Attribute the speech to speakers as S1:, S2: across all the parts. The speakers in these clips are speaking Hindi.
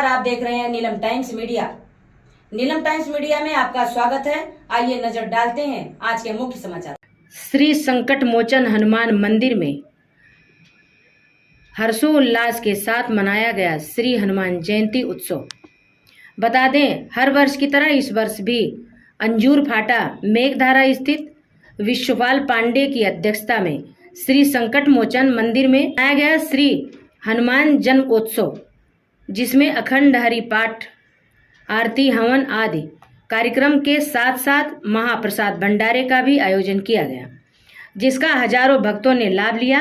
S1: नमस्कार, आप देख रहे हैं नीलम टाइम्स मीडिया। नीलम टाइम्स मीडिया में आपका स्वागत है। आइए नजर डालते हैं आज के मुख्य समाचार। श्री संकट मोचन हनुमान मंदिर में हर्षोल्लास के साथ मनाया गया श्री हनुमान जयंती उत्सव। बता दें, हर वर्ष की तरह इस वर्ष भी अंजूर फाटा मेघधारा स्थित विश्वपाल पांडे की अध्यक्षता में श्री संकट मोचन मंदिर में मनाया गया श्री हनुमान जन्मोत्सव, जिसमें अखंड हरि पाठ, आरती, हवन आदि कार्यक्रम के साथ साथ महाप्रसाद भंडारे का भी आयोजन किया गया, जिसका हजारों भक्तों ने लाभ लिया।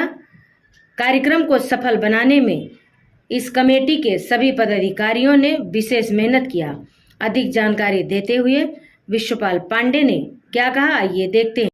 S1: कार्यक्रम को सफल बनाने में इस कमेटी के सभी पदाधिकारियों ने विशेष मेहनत किया। अधिक जानकारी देते हुए विश्वपाल पांडे ने क्या कहा, आइए देखते हैं।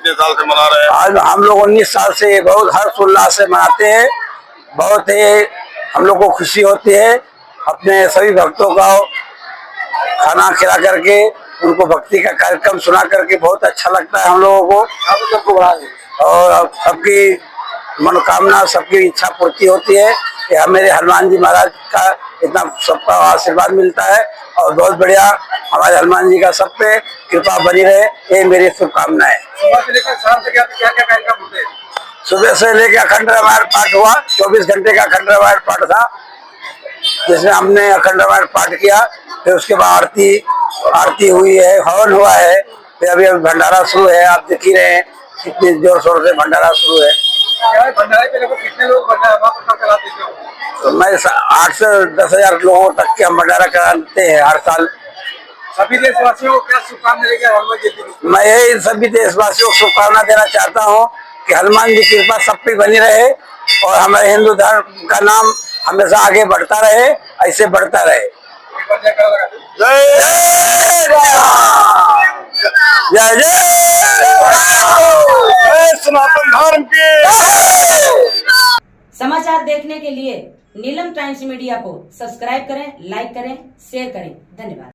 S2: कितने साल से मना रहे हैं?
S3: आज हम लोग 19 साल से बहुत हर्षोल्लास से मनाते हैं। बहुत ही हम लोग को खुशी होती है अपने सभी भक्तों का खाना खिला करके, उनको भक्ति का कार्यक्रम सुना करके बहुत अच्छा लगता है हम लोगों को। और सबकी मनोकामना, सबकी इच्छा पूर्ति होती है कि मेरे हनुमान जी महाराज का इतना सबका आशीर्वाद मिलता है और बहुत बढ़िया हमारे हनुमान जी का सब पे कृपा बनी रहे, ये मेरी शुभकामनाएं।
S2: सुबह से लेकर शाम तक क्या क्या कार्यक्रम होते हैं?
S3: सुबह से लेकर अखंड रामायण पाठ हुआ, 24 घंटे का अखंड रामायण पाठ था, जिसमें हमने अखंड रामायण पाठ किया। फिर उसके बाद आरती हुई है, हवन हुआ है। फिर अभी भंडारा शुरू है, आप देख ही रहे हैं कितने जोर शोर से भंडारा शुरू है।
S2: भंडारे पे लगभग कितने लोग भंडारा कराते हैं?
S3: तो मैं 8 से 10,000 लोगों तक के हम भंडारा कराते हैं हर साल।
S2: सभी देशवासियों को क्या शुभकामनाएं देंगे हनुमान जयंती की?
S3: मैं यही सभी देशवासियों को शुभकामना देना चाहता हूँ कि हनुमान जी की कृपा सब पे बनी रहे और हमारे हिंदू धर्म का नाम हमेशा आगे बढ़ता रहे, ऐसे बढ़ता रहे। जय जय जय सनातन धर्म की।
S1: समाचार देखने के लिए नीलम टाइम्स मीडिया को सब्सक्राइब करें, लाइक करें, शेयर करें। धन्यवाद।